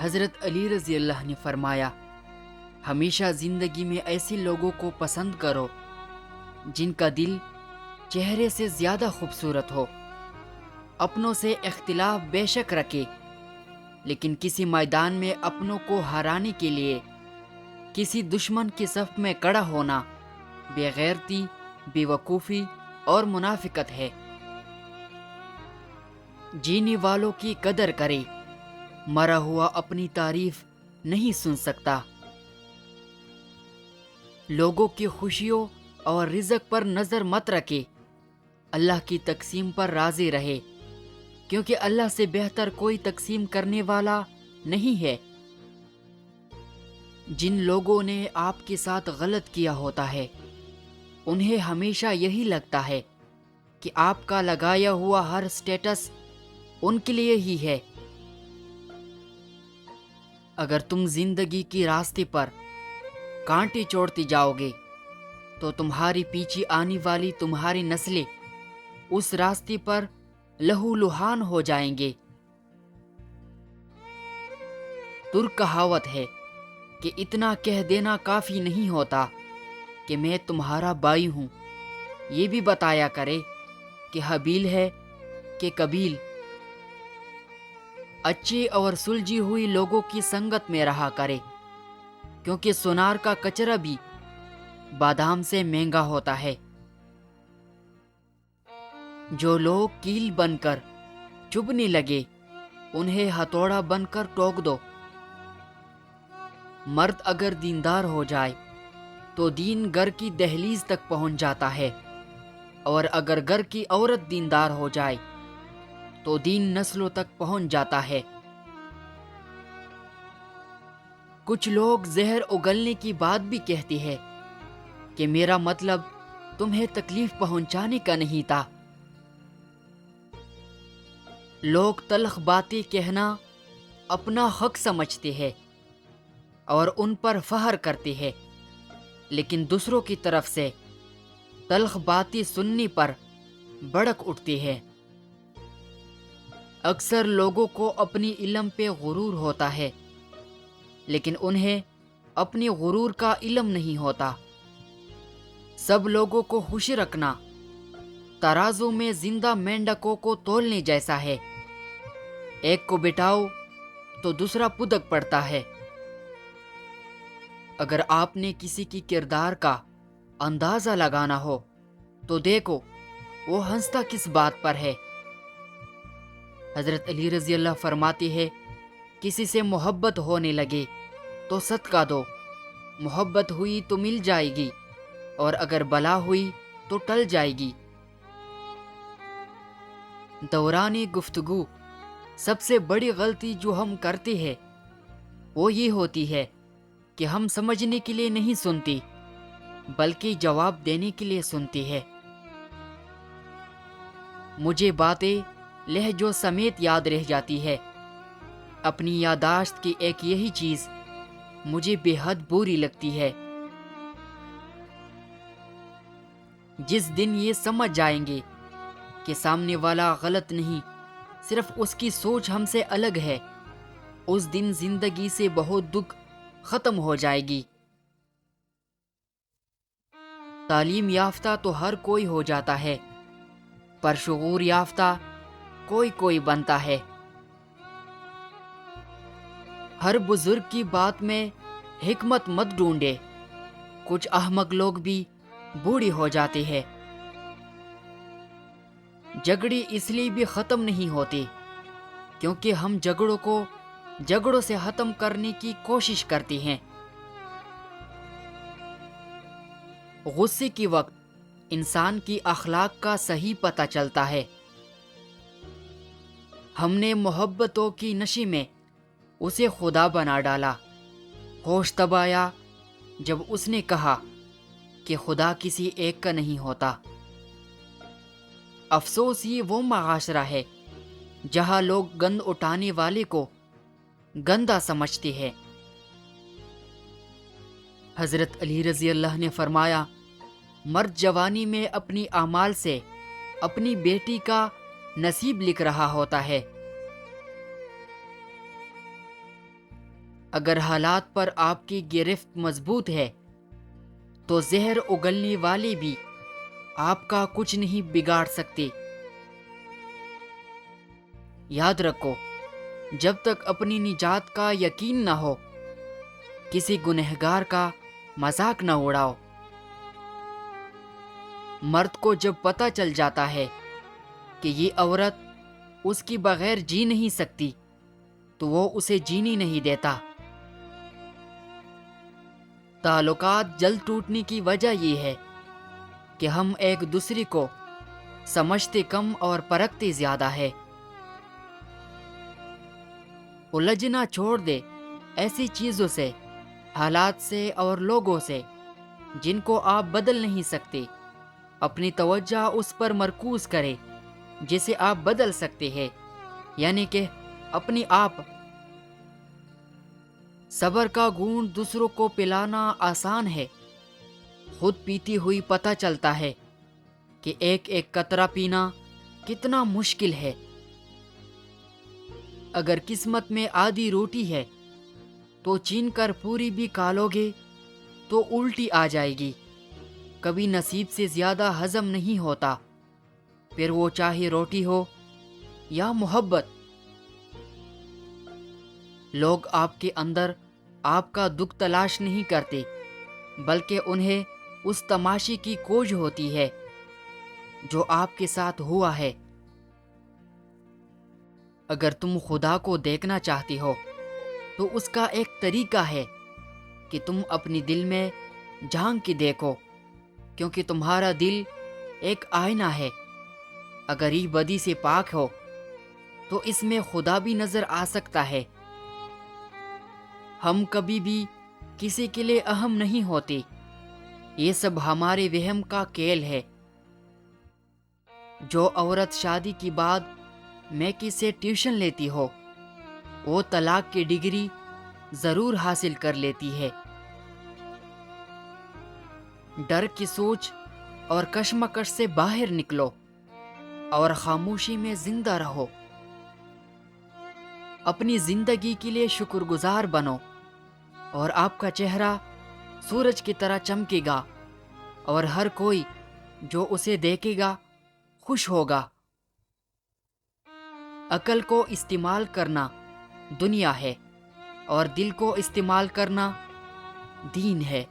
حضرت علی رضی اللہ نے فرمایا، ہمیشہ زندگی میں ایسے لوگوں کو پسند کرو جن کا دل چہرے سے زیادہ خوبصورت ہو، اپنوں سے اختلاف بے شک رکھے، لیکن کسی میدان میں اپنوں کو ہرانے کے لیے کسی دشمن کی صف میں کھڑا ہونا بے غیرتی، بے وقوفی اور منافقت ہے۔ جینے والوں کی قدر کرے، مرا ہوا اپنی تعریف نہیں سن سکتا۔ لوگوں کی خوشیوں اور رزق پر نظر مت رکھے، اللہ کی تقسیم پر راضی رہے، کیونکہ اللہ سے بہتر کوئی تقسیم کرنے والا نہیں ہے۔ جن لوگوں نے آپ کے ساتھ غلط کیا ہوتا ہے انہیں ہمیشہ یہی لگتا ہے کہ آپ کا لگایا ہوا ہر سٹیٹس ان کے لیے ہی ہے۔ اگر تم زندگی کی راستے پر کانٹے چوڑتے جاؤ گے تو تمہاری پیچھے آنے والی تمہاری نسلیں اس راستے پر لہو لہان ہو جائیں گے۔ ترک کہاوت ہے کہ اتنا کہہ دینا کافی نہیں ہوتا کہ میں تمہارا بھائی ہوں، یہ بھی بتایا کرے کہ حبیل ہے کہ قبیل۔ اچھی اور سلجھی ہوئی لوگوں کی سنگت میں رہا کرے، کیونکہ سونار کا کچرا بھی بادام سے مہنگا ہوتا ہے۔ جو لوگ کیل بن کر چبھنے لگے انہیں ہتھوڑا بن کر ٹوک دو۔ مرد اگر دیندار ہو جائے تو دین گھر کی دہلیز تک پہنچ جاتا ہے، اور اگر گھر کی عورت دیندار ہو جائے تو دین نسلوں تک پہنچ جاتا ہے۔ کچھ لوگ زہر اگلنے کی بات بھی کہتے ہیں کہ میرا مطلب تمہیں تکلیف پہنچانے کا نہیں تھا۔ لوگ تلخ باتیں کہنا اپنا حق سمجھتے ہیں اور ان پر فخر کرتے ہیں، لیکن دوسروں کی طرف سے تلخ باتیں سننے پر بھڑک اٹھتے ہیں۔ اکثر لوگوں کو اپنی علم پہ غرور ہوتا ہے، لیکن انہیں اپنی غرور کا علم نہیں ہوتا۔ سب لوگوں کو خوش رکھنا ترازو میں زندہ مینڈکوں کو تولنے جیسا ہے، ایک کو بٹھاؤ تو دوسرا پدک پڑتا ہے۔ اگر آپ نے کسی کی کردار کا اندازہ لگانا ہو تو دیکھو وہ ہنستا کس بات پر ہے۔ حضرت علی رضی اللہ فرماتے ہیں، کسی سے محبت ہونے لگے تو صدقہ دو، محبت ہوئی تو مل جائے گی، اور اگر بلا ہوئی تو ٹل جائے گی۔ دوران گفتگو سب سے بڑی غلطی جو ہم کرتے ہیں وہ یہ ہوتی ہے کہ ہم سمجھنے کے لیے نہیں سنتے بلکہ جواب دینے کے لیے سنتے ہیں۔ مجھے باتیں لہجوں سمیت یاد رہ جاتی ہے۔ اپنی یادداشت کی ایک یہی چیز مجھے بے حد بری لگتی ہے۔ جس دن یہ سمجھ جائیں گے کہ سامنے والا غلط نہیں، صرف اس کی سوچ ہم سے الگ ہے، اس دن زندگی سے بہت دکھ ختم ہو جائے گی۔ تعلیم یافتہ تو ہر کوئی ہو جاتا ہے، پر شعور یافتہ کوئی کوئی بنتا ہے۔ ہر بزرگ کی بات میں حکمت مت ڈھونڈے، کچھ احمق لوگ بھی بوڑھے ہو جاتے ہیں۔ جھگڑے اس لیے بھی ختم نہیں ہوتے کیونکہ ہم جھگڑوں کو جھگڑوں سے ختم کرنے کی کوشش کرتے ہیں۔ غصے کے وقت انسان کی اخلاق کا صحیح پتہ چلتا ہے۔ ہم نے محبتوں کی نشے میں اسے خدا بنا ڈالا۔ ہوش تب آیا جب اس نے کہا کہ خدا کسی ایک کا نہیں ہوتا۔ افسوس یہ وہ معاشرہ ہے جہاں لوگ گند اٹھانے والے کو گندا سمجھتے ہیں۔ حضرت علی رضی اللہ نے فرمایا، مرد جوانی میں اپنی اعمال سے اپنی بیٹی کا نصیب لکھ رہا ہوتا ہے۔ اگر حالات پر آپ کی گرفت مضبوط ہے تو زہر اگلنے والے بھی آپ کا کچھ نہیں بگاڑ سکتے۔ یاد رکھو، جب تک اپنی نجات کا یقین نہ ہو کسی گنہگار کا مذاق نہ اڑاؤ۔ مرد کو جب پتہ چل جاتا ہے کہ یہ عورت اس کی بغیر جی نہیں سکتی تو وہ اسے جینے نہیں دیتا۔ تعلقات جلد ٹوٹنے کی وجہ یہ ہے کہ ہم ایک دوسرے کو سمجھتے کم اور پرکھتے زیادہ ہے۔ الجھنا چھوڑ دے ایسی چیزوں سے، حالات سے اور لوگوں سے جن کو آپ بدل نہیں سکتے۔ اپنی توجہ اس پر مرکوز کرے جسے آپ بدل سکتے ہیں، یعنی کہ اپنی آپ۔ صبر کا گھونٹ دوسروں کو پلانا آسان ہے، خود پیتی ہوئی پتہ چلتا ہے کہ ایک ایک قطرہ پینا کتنا مشکل ہے۔ اگر قسمت میں آدھی روٹی ہے تو چین کر پوری بھی کھالو گے تو الٹی آ جائے گی۔ کبھی نصیب سے زیادہ ہضم نہیں ہوتا، پھر وہ چاہے روٹی ہو یا محبت۔ لوگ آپ کے اندر آپ کا دکھ تلاش نہیں کرتے، بلکہ انہیں اس تماشے کی کھوج ہوتی ہے جو آپ کے ساتھ ہوا ہے۔ اگر تم خدا کو دیکھنا چاہتے ہو تو اس کا ایک طریقہ ہے کہ تم اپنی دل میں جھانک کے دیکھو، کیونکہ تمہارا دل ایک آئینہ ہے۔ اگر یہ بدی سے پاک ہو تو اس میں خدا بھی نظر آ سکتا ہے۔ ہم کبھی بھی کسی کے لیے اہم نہیں ہوتے، یہ سب ہمارے وہم کا کھیل ہے۔ جو عورت شادی کے بعد میکی سے ٹیوشن لیتی ہو وہ طلاق کی ڈگری ضرور حاصل کر لیتی ہے۔ ڈر کی سوچ اور کشمکش سے باہر نکلو اور خاموشی میں زندہ رہو۔ اپنی زندگی کے لیے شکر گزار بنو اور آپ کا چہرہ سورج کی طرح چمکے گا اور ہر کوئی جو اسے دیکھے گا خوش ہوگا۔ عقل کو استعمال کرنا دنیا ہے اور دل کو استعمال کرنا دین ہے۔